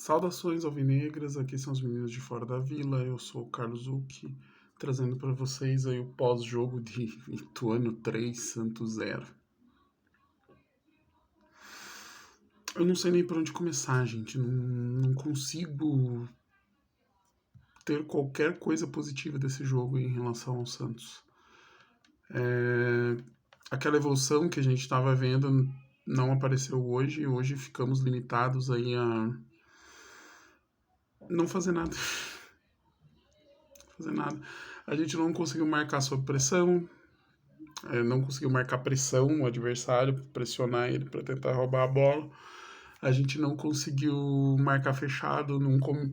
Saudações alvinegras, aqui são os meninos de Fora da Vila, eu sou o Carlos Zucchi, trazendo para vocês aí o pós-jogo de Ituano 3, Santos 0. Eu não sei nem por onde começar, gente, não consigo ter qualquer coisa positiva desse jogo em relação ao Santos. Aquela evolução que a gente estava vendo não apareceu hoje ficamos limitados aí a não fazer nada. Fazer nada. A gente não conseguiu marcar sob pressão, não conseguiu marcar pressão no adversário, pressionar ele para tentar roubar a bola. A gente não conseguiu marcar fechado.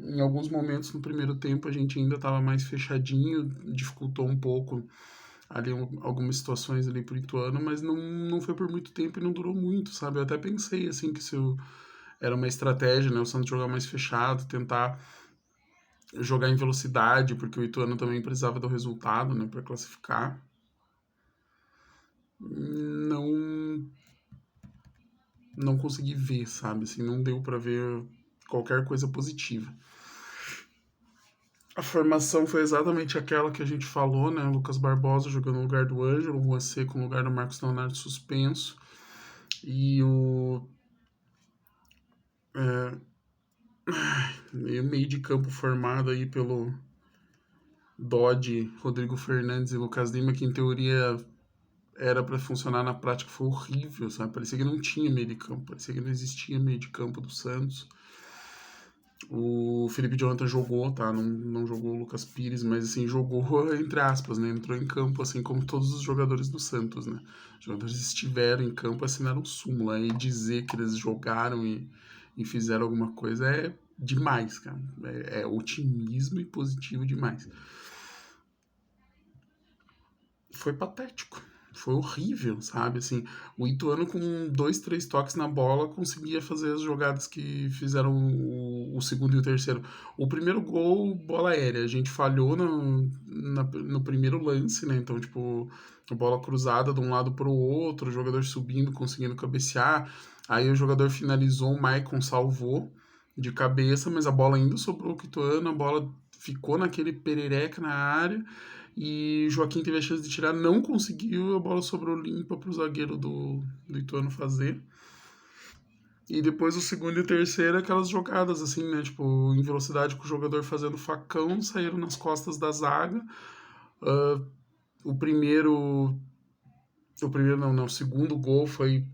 Em alguns momentos no primeiro tempo a gente ainda estava mais fechadinho, dificultou um pouco ali algumas situações ali pro Ituano, mas não foi por muito tempo e não durou muito, sabe? Eu até pensei assim que isso era uma estratégia, né? O Santos jogar mais fechado, tentar jogar em velocidade, porque o Ituano também precisava do resultado, né, para classificar. Não não consegui ver, sabe? Assim, não deu para ver qualquer coisa positiva. A formação foi exatamente aquela que a gente falou, né? Lucas Barbosa jogando no lugar do Ângelo, o Juan Seco no lugar do Marcos Leonardo suspenso. E o meio de campo formado aí pelo Dodge, Rodrigo Fernandes e Lucas Lima, que em teoria era para funcionar, na prática foi horrível, sabe? Parecia que não tinha meio de campo, parecia que não existia meio de campo do Santos. O Felipe Jonathan jogou, tá? Não jogou o Lucas Pires, mas assim, jogou entre aspas, né? Entrou em campo, assim como todos os jogadores do Santos, né? Os jogadores estiveram em campo, assinaram súmula. E dizer que eles jogaram e fizeram alguma coisa é demais, cara. É otimismo e positivo demais. Foi patético. Foi horrível, sabe? Assim, o Ituano com dois, três toques na bola conseguia fazer as jogadas que fizeram o segundo e o terceiro. O primeiro gol, bola aérea. A gente falhou no primeiro lance, né? Então, tipo, a bola cruzada de um lado para o outro, o jogador subindo, conseguindo cabecear. Aí o jogador finalizou, o Maicon salvou de cabeça, mas a bola ainda sobrou com o Ituano, a bola ficou naquele perereca na área e Joaquim teve a chance de tirar, não conseguiu, a bola sobrou limpa para o zagueiro do Ituano fazer. E depois o segundo e o terceiro, aquelas jogadas assim, né? Tipo, em velocidade com o jogador fazendo facão, saíram nas costas da zaga. Uh, o primeiro. O primeiro não, o segundo gol foi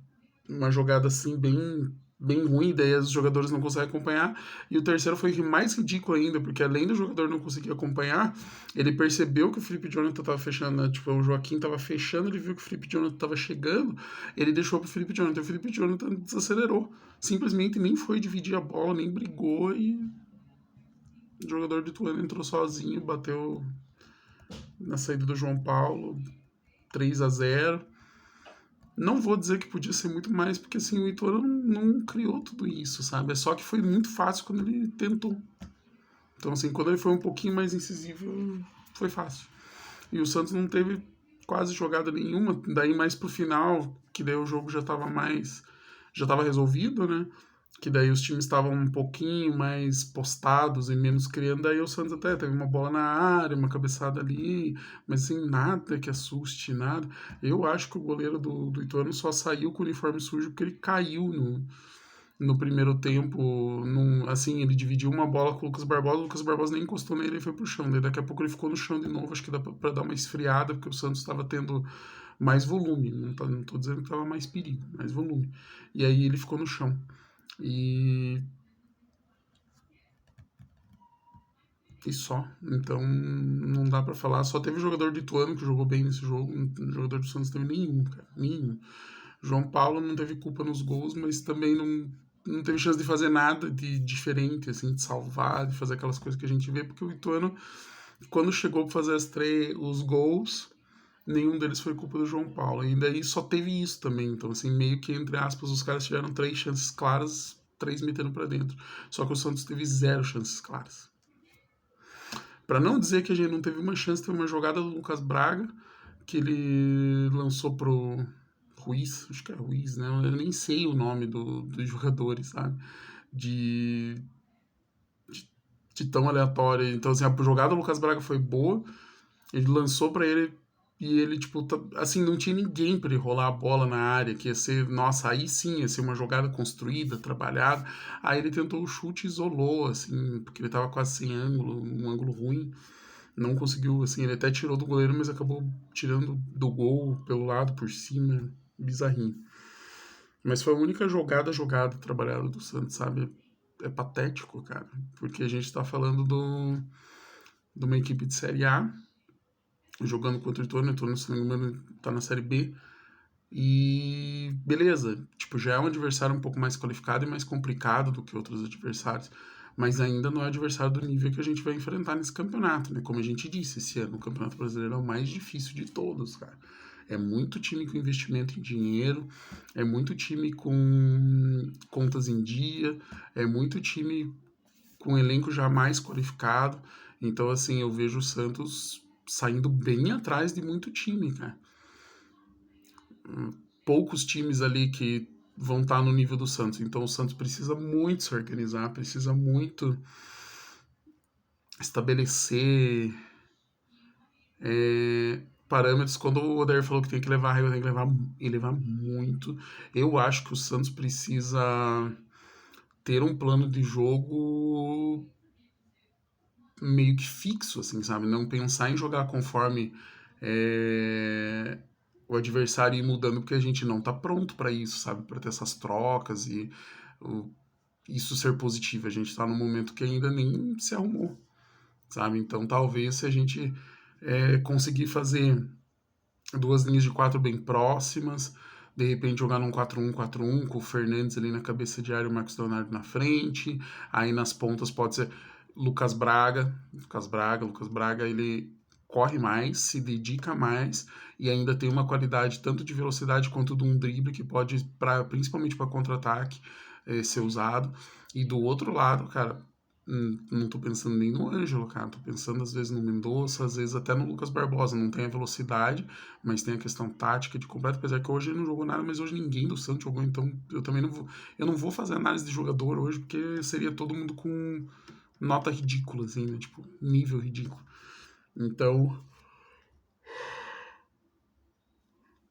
uma jogada assim bem ruim, daí os jogadores não conseguem acompanhar. E o terceiro foi mais ridículo ainda, porque além do jogador não conseguir acompanhar, ele percebeu que o Felipe Jonathan tava fechando, né? Tipo, o Joaquim tava fechando, ele viu que o Felipe Jonathan tava chegando, ele deixou pro Felipe Jonathan. O Felipe Jonathan desacelerou. Simplesmente nem foi dividir a bola, nem brigou e o jogador do Ituano entrou sozinho, bateu na saída do João Paulo, 3-0. Não vou dizer que podia ser muito mais, porque assim, o Ituano não criou tudo isso, sabe? É só que foi muito fácil quando ele tentou. Então, assim, quando ele foi um pouquinho mais incisivo, foi fácil. E o Santos não teve quase jogada nenhuma, daí mais pro final, que daí o jogo já tava mais. Já tava resolvido, né? Que daí os times estavam um pouquinho mais postados e menos criando, daí o Santos até teve uma bola na área, uma cabeçada ali, mas assim, nada que assuste, nada. Eu acho que o goleiro do Ituano só saiu com o uniforme sujo porque ele caiu no primeiro tempo, assim, ele dividiu uma bola com o Lucas Barbosa nem encostou nele e foi pro chão, daí daqui a pouco ele ficou no chão de novo, acho que dá pra dar uma esfriada, porque o Santos estava tendo mais volume, não tô dizendo que tava mais perigo, mais volume. E aí ele ficou no chão. E, e só. Então não dá pra falar. Só teve jogador de Ituano que jogou bem nesse jogo. Jogador do Santos teve nenhum, cara. Nenhum. João Paulo não teve culpa nos gols, mas também não teve chance de fazer nada de diferente, assim, de salvar, de fazer aquelas coisas que a gente vê, porque o Ituano, quando chegou pra fazer os gols, nenhum deles foi culpa do João Paulo. E daí só teve isso também. Então, assim, meio que, entre aspas, os caras tiveram três chances claras, três metendo pra dentro. Só que o Santos teve zero chances claras. Para não dizer que a gente não teve uma chance, teve uma jogada do Lucas Braga que ele lançou pro Ruiz, acho que é Ruiz, né? Eu nem sei o nome dos jogadores, sabe? De de tão aleatória. Então, assim, a jogada do Lucas Braga foi boa, ele lançou pra ele e ele, tipo, assim, não tinha ninguém pra ele rolar a bola na área, que ia ser, nossa, aí sim ia ser uma jogada construída, trabalhada. Aí ele tentou o chute e isolou, assim, porque ele tava quase sem ângulo, um ângulo ruim. Não conseguiu, assim, ele até tirou do goleiro, mas acabou tirando do gol pelo lado, por cima, bizarrinho. Mas foi a única jogada trabalhada do Santos, sabe? É patético, cara, porque a gente tá falando de uma equipe de Série A, jogando contra o Ituano, se não me engano, tá na Série B, e beleza, tipo, já é um adversário um pouco mais qualificado e mais complicado do que outros adversários, mas ainda não é adversário do nível que a gente vai enfrentar nesse campeonato, né? Como a gente disse, esse ano o Campeonato Brasileiro é o mais difícil de todos, cara. É muito time com investimento em dinheiro, é muito time com contas em dia, é muito time com elenco já mais qualificado. Então, assim, eu vejo o Santos saindo bem atrás de muito time, cara. Poucos times ali que vão estar no nível do Santos. Então, o Santos precisa muito se organizar, precisa muito estabelecer parâmetros. Quando o Odair falou que tem que levar régua, tem que levar e levar muito. Eu acho que o Santos precisa ter um plano de jogo meio que fixo, assim, sabe? Não pensar em jogar conforme o adversário ir mudando, porque a gente não tá pronto para isso, sabe? Para ter essas trocas e o, isso ser positivo. A gente tá num momento que ainda nem se arrumou, sabe? Então talvez se a gente conseguir fazer duas linhas de quatro bem próximas, de repente jogar num 4-1-4-1 com o Fernandes ali na cabeça de área e o Marcos Leonardo na frente, aí nas pontas pode ser Lucas Braga, ele corre mais, se dedica mais e ainda tem uma qualidade tanto de velocidade quanto de um drible que pode, principalmente para contra-ataque, ser usado. E do outro lado, cara, não tô pensando nem no Ângelo, cara. Tô pensando às vezes no Mendonça, às vezes até no Lucas Barbosa. Não tem a velocidade, mas tem a questão tática de completo. Apesar que hoje ele não jogou nada, mas hoje ninguém do Santos jogou. Então eu também não vou. Eu não vou fazer análise de jogador hoje, porque seria todo mundo com nota ridícula, assim, né? Tipo, nível ridículo. Então,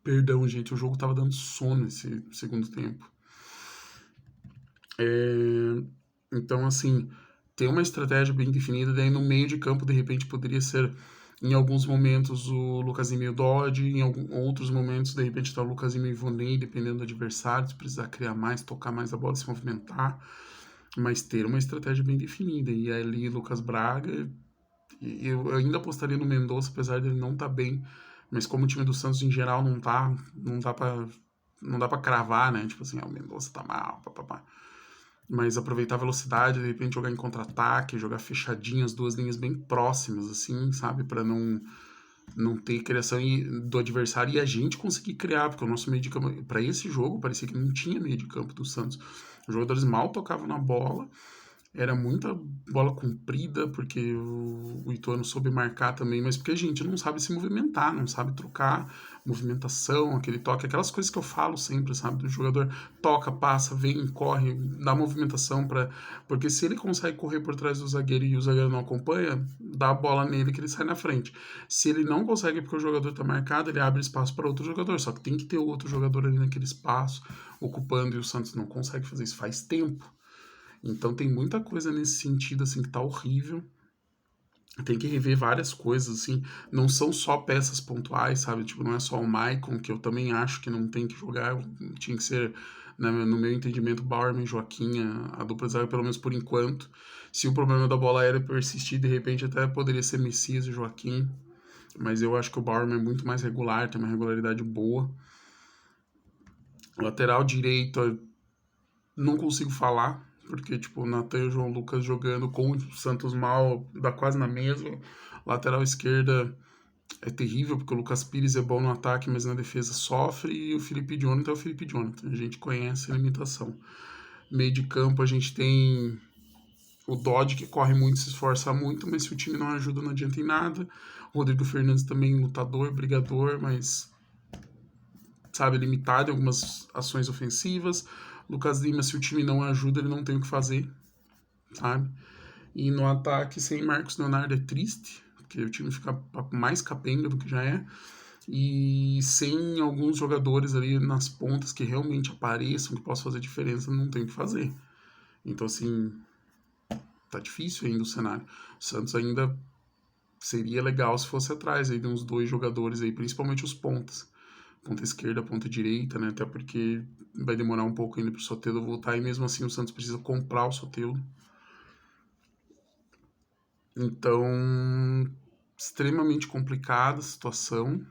perdão, gente. O jogo tava dando sono esse segundo tempo. É, então, assim, ter uma estratégia bem definida, daí no meio de campo, de repente, poderia ser, em alguns momentos, o Lucasinho e o Dodge, em outros momentos, de repente, tá o Lucasinho e o Ivonei, dependendo do adversário, se precisar criar mais, tocar mais a bola, se movimentar, mas ter uma estratégia bem definida. E ali, Lucas Braga, eu ainda apostaria no Mendonça, apesar dele não estar bem, mas como o time do Santos, em geral, não dá pra, não dá pra cravar, né? Tipo assim, o Mendonça tá mal, papapá, mas aproveitar a velocidade, de repente jogar em contra-ataque, jogar fechadinho, as duas linhas bem próximas, assim, sabe? Para não ter criação do adversário e a gente conseguir criar, porque o nosso meio de campo, para esse jogo, parecia que não tinha meio de campo do Santos. Os jogadores mal tocavam na bola, era muita bola comprida, porque o Ituano soube marcar também, mas porque a gente não sabe se movimentar, não sabe trocar movimentação, aquele toque, aquelas coisas que eu falo sempre, sabe? Do jogador toca, passa, vem, corre, dá movimentação para, porque se ele consegue correr por trás do zagueiro e o zagueiro não acompanha, dá a bola nele que ele sai na frente. Se ele não consegue porque o jogador tá marcado, ele abre espaço para outro jogador, só que tem que ter outro jogador ali naquele espaço ocupando e o Santos não consegue fazer isso faz tempo. Então tem muita coisa nesse sentido, assim, que tá horrível. Tem que rever várias coisas, assim. Não são só peças pontuais, sabe? Tipo, não é só o Maicon, que eu também acho que não tem que jogar. Tinha que ser, né, no meu entendimento, Bauerman e Joaquim, a dupla de zaga, pelo menos por enquanto. Se o problema da bola aérea persistir, de repente até poderia ser Messias e Joaquim. Mas eu acho que o Bauerman é muito mais regular, tem uma regularidade boa. Lateral direito, não consigo falar, porque, tipo, o Natan e o João Lucas jogando com o Santos mal, dá quase na mesma. Lateral esquerda é terrível, porque o Lucas Pires é bom no ataque, mas na defesa sofre. E o Felipe Jonathan é o Felipe Jonathan. A gente conhece a limitação. Meio de campo a gente tem o Dodge, que corre muito, se esforça muito, mas se o time não ajuda, não adianta em nada. O Rodrigo Fernandes também lutador, brigador, mas, sabe, limitado em algumas ações ofensivas. Lucas Lima, se o time não ajuda, ele não tem o que fazer, sabe? E no ataque, sem Marcos Leonardo é triste, porque o time fica mais capenga do que já é. E sem alguns jogadores ali nas pontas que realmente apareçam, que possam fazer diferença, não tem o que fazer. Então, assim, tá difícil ainda o cenário. O Santos ainda seria legal se fosse atrás aí de uns dois jogadores aí, principalmente os pontas. Ponta esquerda, ponta direita, né? Até porque vai demorar um pouco ainda pro Soteldo voltar e mesmo assim o Santos precisa comprar o Soteldo. Então, extremamente complicada a situação.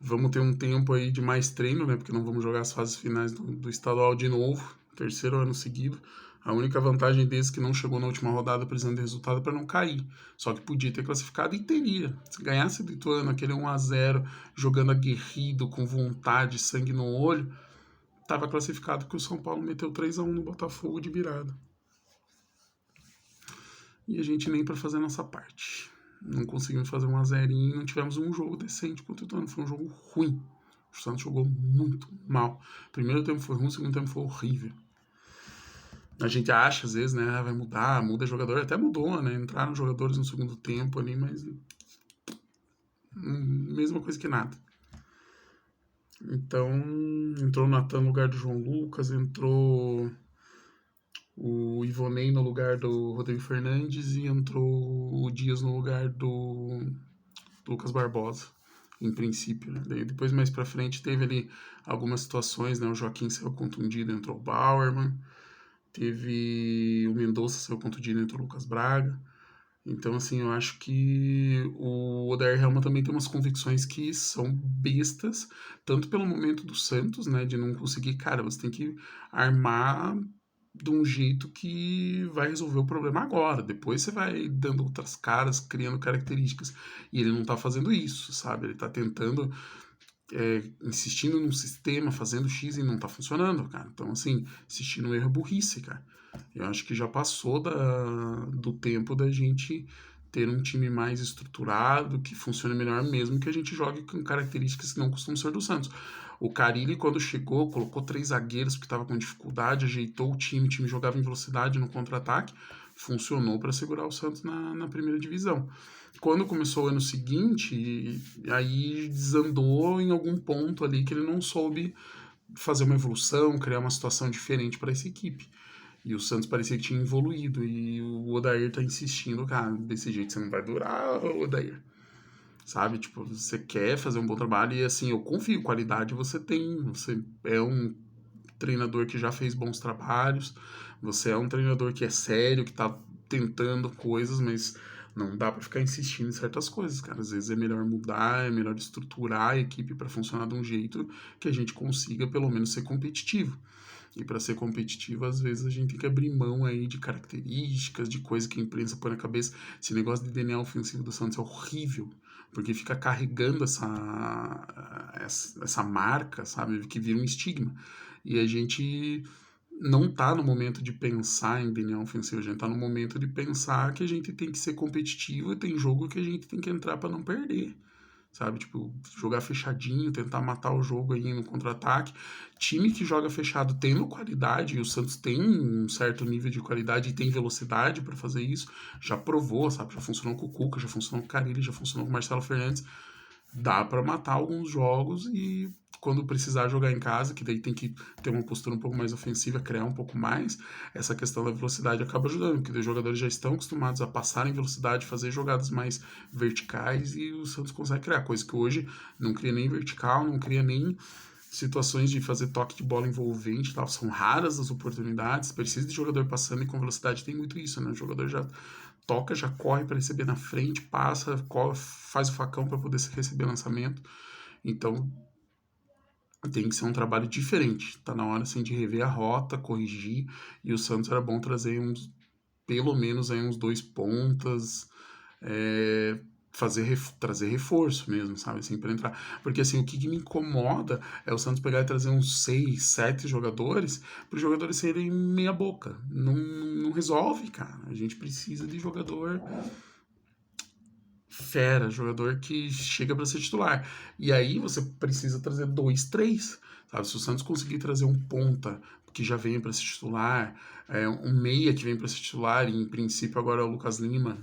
Vamos ter um tempo aí de mais treino, né? Porque não vamos jogar as fases finais do estadual de novo, terceiro ano seguido. A única vantagem desse que não chegou na última rodada precisando de resultado para não cair. Só que podia ter classificado e teria. Se ganhasse do Ituano, aquele 1-0, jogando aguerrido, com vontade, sangue no olho, estava classificado que o São Paulo meteu 3-1 no Botafogo de virada. E a gente nem para fazer a nossa parte. Não conseguimos fazer 1-0, não tivemos um jogo decente contra o Ituano, foi um jogo ruim. O Santos jogou muito mal. O primeiro tempo foi ruim, o segundo tempo foi horrível. A gente acha, às vezes, né, vai mudar, muda jogador, até mudou, né, entraram jogadores no segundo tempo ali, mas mesma coisa que nada. Então, entrou o Natan no lugar do João Lucas, entrou o Ivonei no lugar do Rodrigo Fernandes e entrou o Dias no lugar do Lucas Barbosa, em princípio. Né? Daí depois, mais pra frente, teve ali algumas situações, né? O Joaquim saiu contundido, entrou o Bauerman. Teve o Mendonça saiu contundido, entrou o Lucas Braga. Então, assim, eu acho que o Odair Helma também tem umas convicções que são bestas, tanto pelo momento do Santos, né, de não conseguir, cara, você tem que armar de um jeito que vai resolver o problema agora. Depois você vai dando outras caras, criando características. E ele não tá fazendo isso, sabe? Ele tá tentando, insistindo num sistema, fazendo X e não tá funcionando, cara. Então, assim, insistir no erro é burrice, cara. Eu acho que já passou do tempo da gente ter um time mais estruturado, que funcione melhor mesmo, que a gente jogue com características que não costumam ser do Santos. O Carille, quando chegou, colocou 3 zagueiros porque estava com dificuldade, ajeitou o time jogava em velocidade no contra-ataque, funcionou para segurar o Santos na primeira divisão. Quando começou o ano seguinte, aí desandou em algum ponto ali que ele não soube fazer uma evolução, criar uma situação diferente para essa equipe. E o Santos parecia que tinha evoluído. E o Odair tá insistindo, cara, desse jeito você não vai durar, Odair. Sabe? Tipo, você quer fazer um bom trabalho e assim, eu confio, qualidade você tem. Você é um treinador que já fez bons trabalhos. Você é um treinador que é sério, que tá tentando coisas, mas não dá para ficar insistindo em certas coisas, cara. Às vezes é melhor mudar, é melhor estruturar a equipe para funcionar de um jeito que a gente consiga pelo menos ser competitivo. E para ser competitivo, às vezes a gente tem que abrir mão aí de características, de coisas que a imprensa põe na cabeça. Esse negócio de DNA ofensivo do Santos é horrível, porque fica carregando essa marca, sabe, que vira um estigma. E a gente não tá no momento de pensar em DNA ofensivo, a gente tá no momento de pensar que a gente tem que ser competitivo e tem jogo que a gente tem que entrar para não perder, sabe? Tipo, jogar fechadinho, tentar matar o jogo aí no contra-ataque. Time que joga fechado tendo qualidade, e o Santos tem um certo nível de qualidade e tem velocidade para fazer isso, já provou, sabe? Já funcionou com o Cuca, já funcionou com o Carille, já funcionou com o Marcelo Fernandes. Dá para matar alguns jogos e quando precisar jogar em casa, que daí tem que ter uma postura um pouco mais ofensiva, criar um pouco mais, essa questão da velocidade acaba ajudando, porque os jogadores já estão acostumados a passar em velocidade, fazer jogadas mais verticais e o Santos consegue criar, coisa que hoje não cria nem vertical, não cria nem situações de fazer toque de bola envolvente, tal. São raras as oportunidades, precisa de jogador passando e com velocidade tem muito isso, né? O jogador já toca, já corre para receber na frente, passa, corre, faz o facão para poder receber lançamento. Então tem que ser um trabalho diferente. Tá na hora assim de rever a rota, corrigir. E o Santos era bom trazer uns, pelo menos aí uns 2 pontas, trazer reforço mesmo, sabe, assim, para entrar. Porque assim, o que me incomoda é o Santos pegar e trazer uns 6, 7 jogadores, para os jogadores serem meia boca. Não resolve, cara. A gente precisa de jogador fera, jogador que chega para ser titular. E aí você precisa trazer 2, 3. Sabe? Se o Santos conseguir trazer um ponta que já vem para ser titular, um meia que vem para ser titular, e em princípio agora é o Lucas Lima,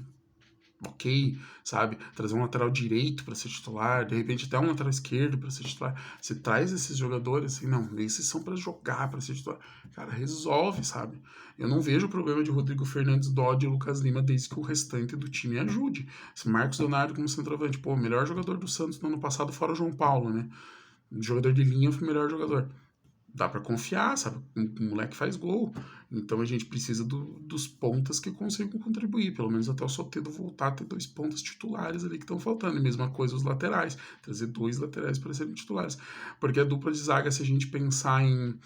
ok, sabe? Trazer um lateral direito para ser titular, de repente até um lateral esquerdo para ser titular. Você traz esses jogadores assim, não, esses são para jogar, para ser titular. Cara, resolve, sabe? Eu não vejo o problema de Rodrigo Fernandes, Dodge e Lucas Lima desde que o restante do time ajude. Se Marcos Leonardo como centroavante, pô, o melhor jogador do Santos no ano passado fora o João Paulo, né? O jogador de linha foi o melhor jogador. Dá para confiar, sabe? O moleque faz gol. Então a gente precisa dos pontas que consigam contribuir, pelo menos até o Soteldo voltar a ter 2 pontas titulares ali que estão faltando. E mesma coisa os laterais, trazer 2 laterais para serem titulares. Porque a dupla de zaga, se a gente pensar em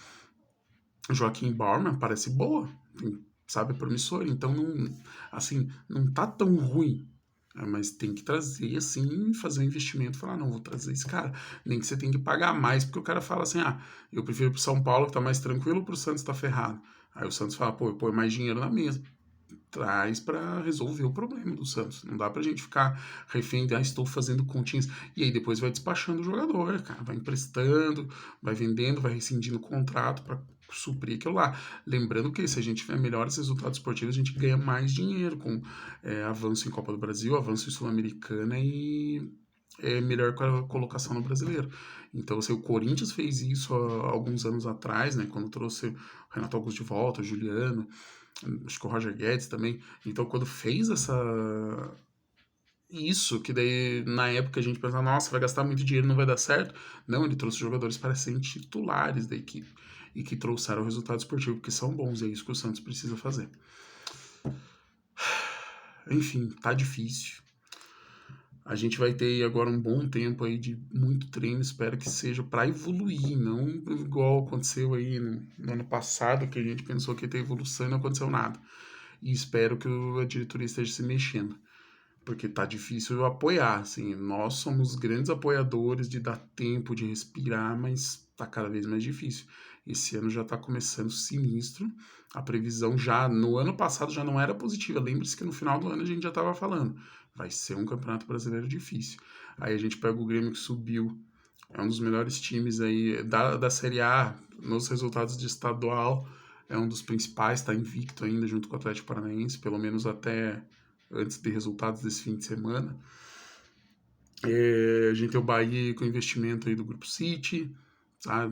Joaquim Bauerman, parece boa, sabe, promissor. Então não, assim, não tá tão ruim. Mas tem que trazer, assim, fazer um investimento, falar, não, vou trazer esse cara. Nem que você tem que pagar mais, porque o cara fala assim, eu prefiro ir pro São Paulo, que tá mais tranquilo, ou pro Santos tá ferrado. Aí o Santos fala, pô, eu ponho mais dinheiro na mesa. Traz para resolver o problema do Santos. Não dá pra gente ficar refém de, estou fazendo continhas. E aí depois vai despachando o jogador, cara. Vai emprestando, vai vendendo, vai rescindindo o contrato para suprir aquilo lá. Lembrando que se a gente tiver melhores resultados esportivos, a gente ganha mais dinheiro com avanço em Copa do Brasil, avanço em Sul-Americana e melhor colocação no brasileiro. Então, assim, o Corinthians fez isso há alguns anos atrás, né? Quando trouxe o Renato Augusto de volta, o Juliano, acho que o Roger Guedes também. Então, quando fez isso, que daí na época a gente pensava, nossa, vai gastar muito dinheiro, não vai dar certo. Não, ele trouxe jogadores para serem titulares da equipe e que trouxeram o resultado esportivo, que são bons, e é isso que o Santos precisa fazer. Enfim, tá difícil. A gente vai ter agora um bom tempo aí de muito treino, espero que seja para evoluir, não igual aconteceu aí no ano passado, que a gente pensou que ia ter evolução e não aconteceu nada. E espero que a diretoria esteja se mexendo, porque tá difícil eu apoiar, assim, nós somos grandes apoiadores de dar tempo de respirar, mas tá cada vez mais difícil. Esse ano já tá começando sinistro, a previsão já no ano passado já não era positiva, lembre-se que no final do ano a gente já tava falando, vai ser um campeonato brasileiro difícil. Aí a gente pega o Grêmio que subiu, é um dos melhores times aí da Série A, nos resultados de estadual, é um dos principais, está invicto ainda junto com o Atlético Paranaense, pelo menos até antes de resultados desse fim de semana. A gente tem o Bahia com investimento aí do Grupo City, tá?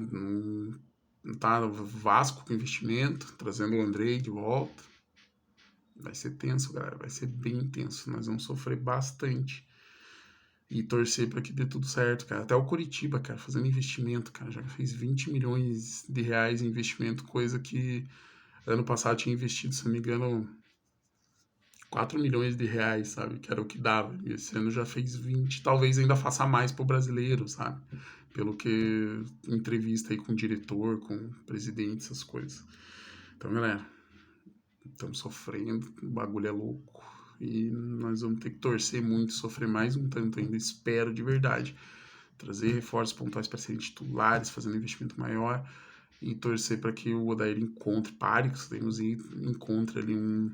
Tá o Vasco com investimento, trazendo o Andrei de volta. Vai ser tenso, galera, vai ser bem tenso, nós vamos sofrer bastante. E torcer para que dê tudo certo, cara. Até o Curitiba, cara, fazendo investimento, cara, já fez 20 milhões de reais em investimento, coisa que ano passado tinha investido, se não me engano, 4 milhões de reais, sabe? Que era o que dava. E esse ano já fez 20, talvez ainda faça mais pro brasileiro, sabe? Pelo que entrevista aí com o diretor, com o presidente, essas coisas. Então, galera, estamos sofrendo, o bagulho é louco. E nós vamos ter que torcer muito, sofrer mais um tanto ainda, espero de verdade. Trazer reforços pontuais para serem titulares, fazendo um investimento maior e torcer para que o Odair encontre, pare com os treinos e encontre ali um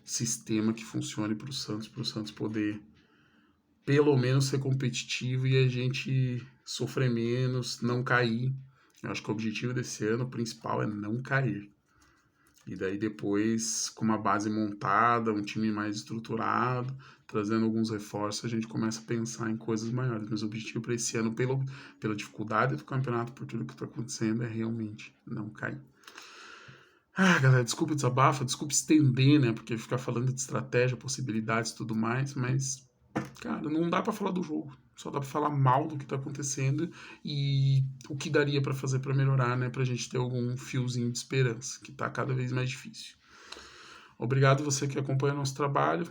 sistema que funcione para o Santos poder pelo menos ser competitivo e a gente sofrer menos, não cair. Eu acho que o objetivo desse ano principal é não cair. E daí depois, com uma base montada, um time mais estruturado, trazendo alguns reforços, a gente começa a pensar em coisas maiores. Mas o objetivo para esse ano, pela dificuldade do campeonato, por tudo que está acontecendo, é realmente não cair. Galera, desculpa o desabafo, desculpa estender, né? Porque ficar falando de estratégia, possibilidades e tudo mais, mas, cara, não dá pra falar do jogo. Só dá pra falar mal do que tá acontecendo e o que daria pra fazer pra melhorar, né? Pra gente ter algum fiozinho de esperança, que tá cada vez mais difícil. Obrigado você que acompanha nosso trabalho.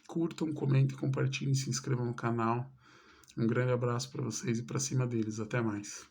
Curtam, comentem, compartilhem, se inscrevam no canal. Um grande abraço pra vocês e pra cima deles. Até mais.